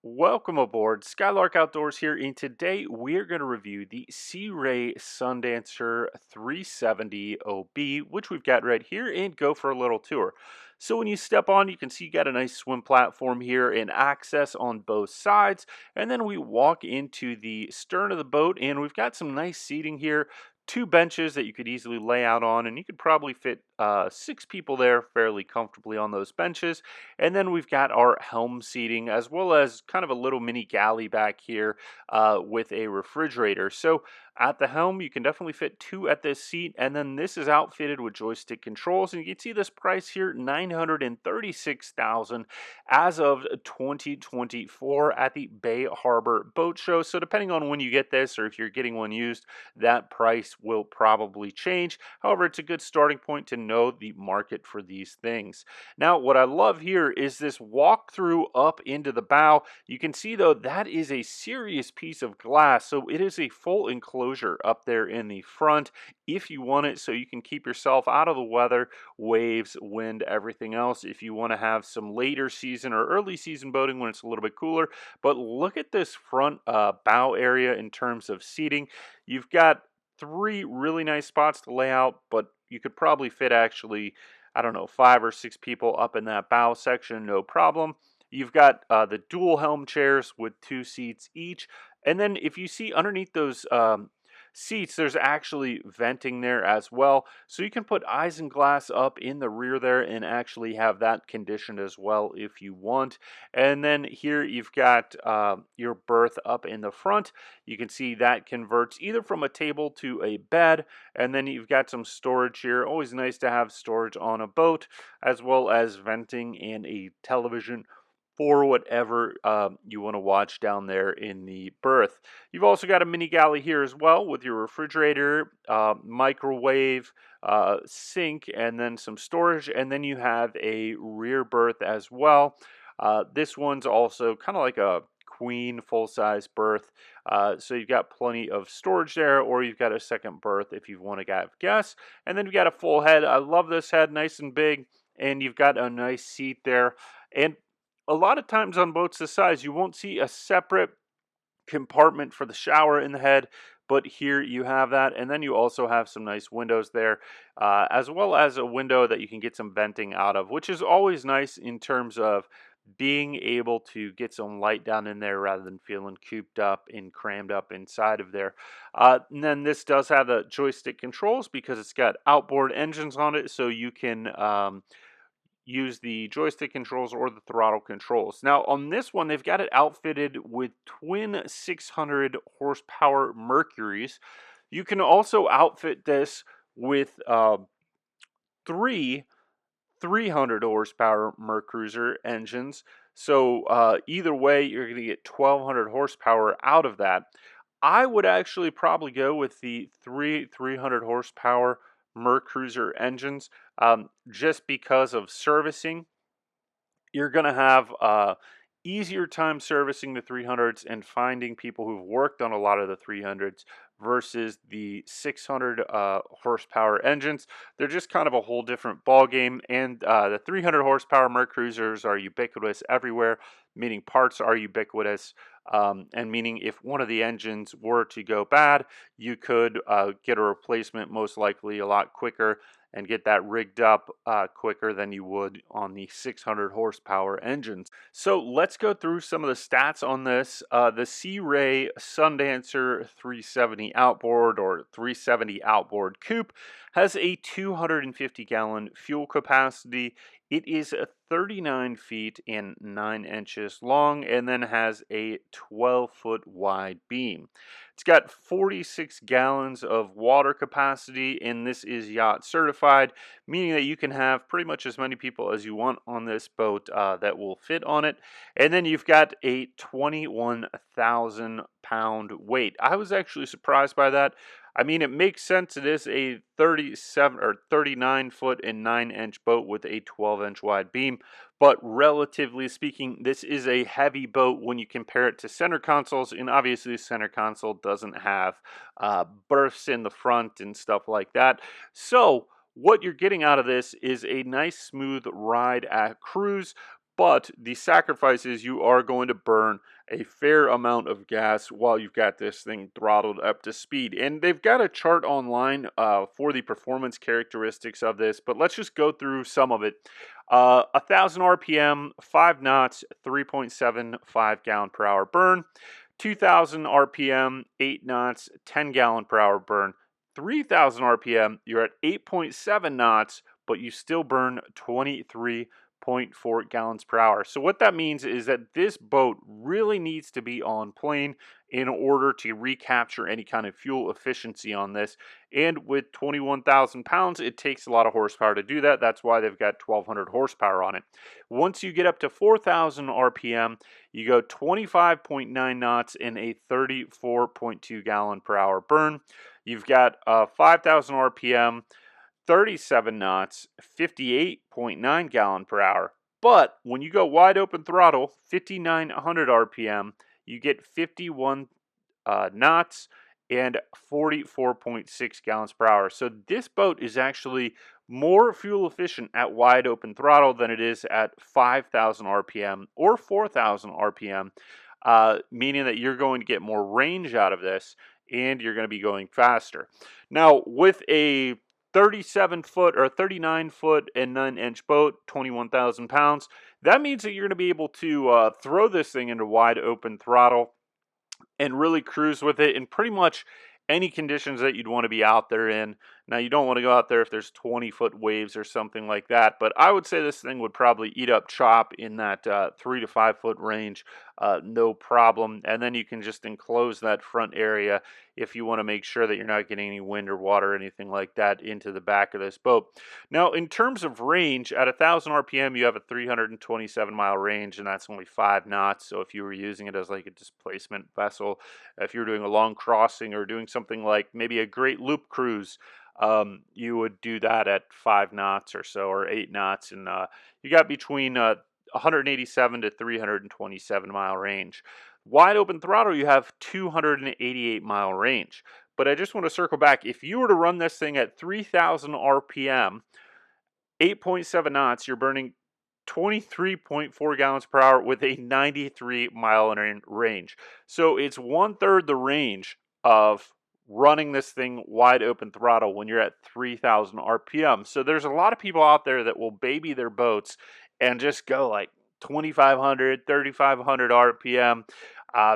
Welcome aboard, Skylark Outdoors here, and today we're going to review the Sea Ray Sundancer 370 OB, which we've got right here, and go for a little tour. So when you step on, you can see you got a nice swim platform here and access on both sides, and then we walk into the stern of the boat, and we've got some nice seating here. Two benches that you could easily lay out on, and you could probably fit 6 people there fairly comfortably on those benches. And then we've got our helm seating as well as kind of a little mini galley back here with a refrigerator. So at the helm, you can definitely fit two at this seat. And then this is outfitted with joystick controls. And you can see this price here, $936,000 as of 2024 at the Bay Harbor Boat Show. So depending on when you get this or if you're getting one used, that price will probably change. However, it's a good starting point to know the market for these things. Now, what I love here is this walkthrough up into the bow. You can see, though, that is a serious piece of glass. So it is a full enclosure up there in the front if you want it, so you can keep yourself out of the weather, waves, wind, everything else if you want to have some later season or early season boating when it's a little bit cooler. But look at this front bow area in terms of seating. You've got three really nice spots to lay out, but you could probably fit actually, I don't know, 5 or 6 people up in that bow section, no problem. You've got the dual helm chairs with 2 seats each. And then if you see underneath those seats, there's actually venting there as well. So you can put isinglass up in the rear there and actually have that conditioned as well if you want. And then here you've got your berth up in the front. You can see that converts either from a table to a bed. And then you've got some storage here. Always nice to have storage on a boat, as well as venting and a television for whatever you want to watch down there in the berth. You've also got a mini galley here as well with your refrigerator, microwave, sink, and then some storage. And then you have a rear berth as well. This one's also kind of like a queen full-size berth. So you've got plenty of storage there, or you've got a second berth if you want to have guests. And then you've got a full head. I love this head, nice and big. And you've got a nice seat there. And a lot of times on boats this size, you won't see a separate compartment for the shower in the head, but here you have that. And then you also have some nice windows there, as well as a window that you can get some venting out of, which is always nice in terms of being able to get some light down in there rather than feeling cooped up and crammed up inside of there. And then this does have the joystick controls because it's got outboard engines on it, so you can use the joystick controls or the throttle controls. Now on this one, they've got it outfitted with twin 600 horsepower Mercuries. You can also outfit this with three 300 horsepower Mercruiser engines. So either way, you're going to get 1200 horsepower out of that. I would actually probably go with the 300 horsepower Mercruiser engines, just because of servicing. You're going to have easier time servicing the 300s and finding people who've worked on a lot of the 300s versus the 600 horsepower engines. They're just kind of a whole different ball game. And the 300 horsepower Mercruisers are ubiquitous everywhere, meaning parts are ubiquitous. And meaning if one of the engines were to go bad, you could get a replacement most likely a lot quicker and get that rigged up quicker than you would on the 600 horsepower engines. So let's go through some of the stats on this. The Sea Ray Sundancer 370 outboard or 370 outboard coupe has a 250-gallon fuel capacity. It is 39 feet and 9 inches long and then has a 12-foot wide beam. It's got 46 gallons of water capacity, and this is yacht certified, meaning that you can have pretty much as many people as you want on this boat that will fit on it. And then you've got a 21,000 pound weight. I was actually surprised by that. I mean, it makes sense. It is a 37 or 39 foot and 9-inch boat with a 12-inch wide beam. But relatively speaking, this is a heavy boat when you compare it to center consoles. And obviously, the center console doesn't have berths in the front and stuff like that. So what you're getting out of this is a nice smooth ride at cruise. but the sacrifice is you are going to burn a fair amount of gas while you've got this thing throttled up to speed. And they've got a chart online for the performance characteristics of this, but let's just go through some of it. 1,000 RPM, 5 knots, 3.75 gallon per hour burn. 2,000 RPM, 8 knots, 10 gallon per hour burn. 3,000 RPM, you're at 8.7 knots, but you still burn 23.4 gallons per hour. So what that means is that this boat really needs to be on plane in order to recapture any kind of fuel efficiency on this. And with 21,000 pounds, it takes a lot of horsepower to do that. That's why they've got 1,200 horsepower on it. Once you get up to 4,000 RPM, you go 25.9 knots in a 34.2 gallon per hour burn. You've got 5,000 RPM, 37 knots, 58.9 gallon per hour. But when you go wide open throttle, 5,900 RPM, you get 51 knots and 44.6 gallons per hour. So this boat is actually more fuel efficient at wide open throttle than it is at 5,000 RPM or 4,000 RPM, meaning that you're going to get more range out of this and you're going to be going faster. Now, with a 37-foot or 39-foot and 9-inch boat, 21,000 pounds, that means that you're going to be able to throw this thing into wide open throttle and really cruise with it in pretty much any conditions that you'd want to be out there in. Now, you don't want to go out there if there's 20-foot waves or something like that, but I would say this thing would probably eat up chop in that 3 to 5 foot range, no problem. And then you can just enclose that front area if you want to make sure that you're not getting any wind or water or anything like that into the back of this boat. Now, in terms of range, at 1,000 RPM, you have a 327-mile range, and that's only 5 knots. So if you were using it as like a displacement vessel, if you're doing a long crossing or doing something like maybe a great loop cruise, you would do that at 5 knots or so, or 8 knots, and you got between 187 to 327 mile range. Wide open throttle, you have 288 mile range. But I just want to circle back. If you were to run this thing at 3,000 RPM, 8.7 knots, you're burning 23.4 gallons per hour with a 93 mile range. So it's 1/3 the range of running this thing wide open throttle when you're at 3,000 RPM. So there's a lot of people out there that will baby their boats and just go like 2,500, 3,500 RPM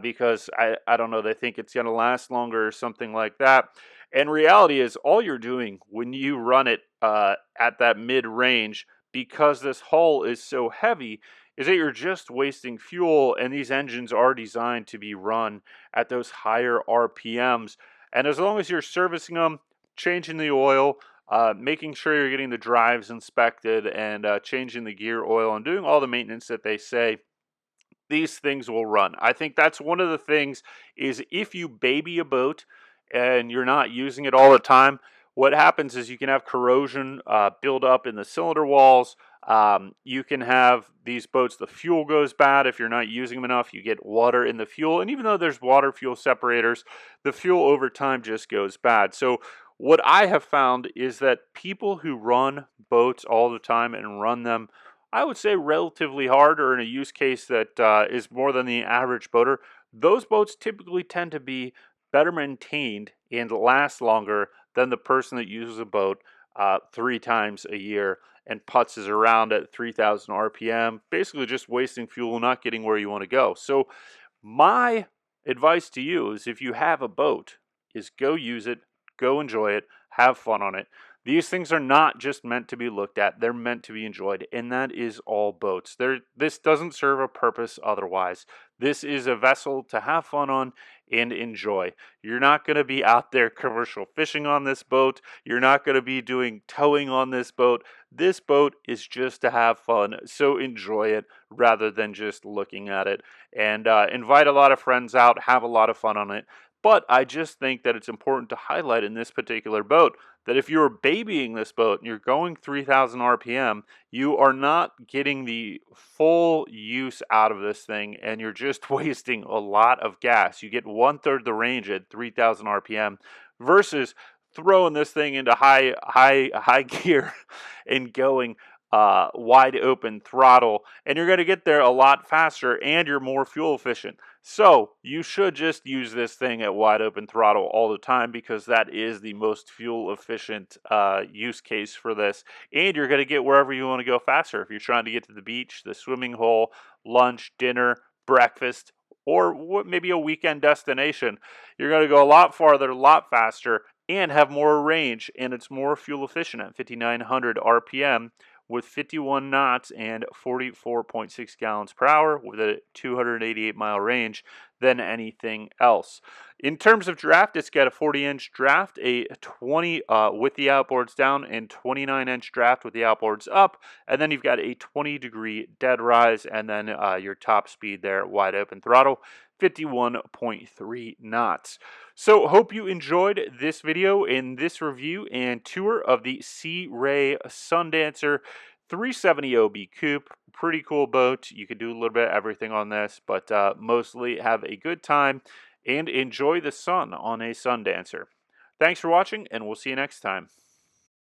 because I don't know, they think it's going to last longer or something like that. And reality is all you're doing when you run it at that mid range, because this hull is so heavy, is that you're just wasting fuel, and these engines are designed to be run at those higher RPMs. And as long as you're servicing them, changing the oil, making sure you're getting the drives inspected, and changing the gear oil, and doing all the maintenance that they say, these things will run. I think that's one of the things is if you baby a boat and you're not using it all the time, what happens is you can have corrosion build up in the cylinder walls. You can have these boats, the fuel goes bad if you're not using them enough. You get water in the fuel. And even though there's water fuel separators, the fuel over time just goes bad. So what I have found is that people who run boats all the time and run them, I would say relatively hard, or in a use case that is more than the average boater, those boats typically tend to be better maintained and last longer than the person that uses a boat 3 times a year and putzes around at 3,000 RPM, basically just wasting fuel, not getting where you want to go. So my advice to you is if you have a boat, is go use it, go enjoy it, have fun on it. These things are not just meant to be looked at, they're meant to be enjoyed, and that is all boats. This doesn't serve a purpose otherwise. This is a vessel to have fun on and enjoy. You're not going to be out there commercial fishing on this boat. You're not going to be doing towing on this boat. This boat is just to have fun, so enjoy it rather than just looking at it. And invite a lot of friends out, have a lot of fun on it. But I just think that it's important to highlight in this particular boat that if you're babying this boat and you're going 3,000 RPM, you are not getting the full use out of this thing, and you're just wasting a lot of gas. You get 1/3 the range at 3,000 RPM versus throwing this thing into high gear and going wide open throttle, and you're going to get there a lot faster, and you're more fuel efficient. So you should just use this thing at wide open throttle all the time, because that is the most fuel efficient use case for this. And you're going to get wherever you want to go faster. If you're trying to get to the beach, the swimming hole, lunch, dinner, breakfast, or maybe a weekend destination, you're going to go a lot farther, a lot faster, and have more range, and it's more fuel efficient at 5,900 RPM with 51 knots and 44.6 gallons per hour with a 288-mile range than anything else. In terms of draft, it's got a 40-inch draft, a 20 with the outboards down, and 29-inch draft with the outboards up, and then you've got a 20-degree dead rise, and then your top speed there, wide open throttle, 51.3 knots. So hope you enjoyed this video and this review and tour of the Sea Ray Sundancer 370 OB Coupe. Pretty cool boat. You could do a little bit of everything on this, but mostly have a good time and enjoy the sun on a Sundancer. Thanks for watching, and we'll see you next time.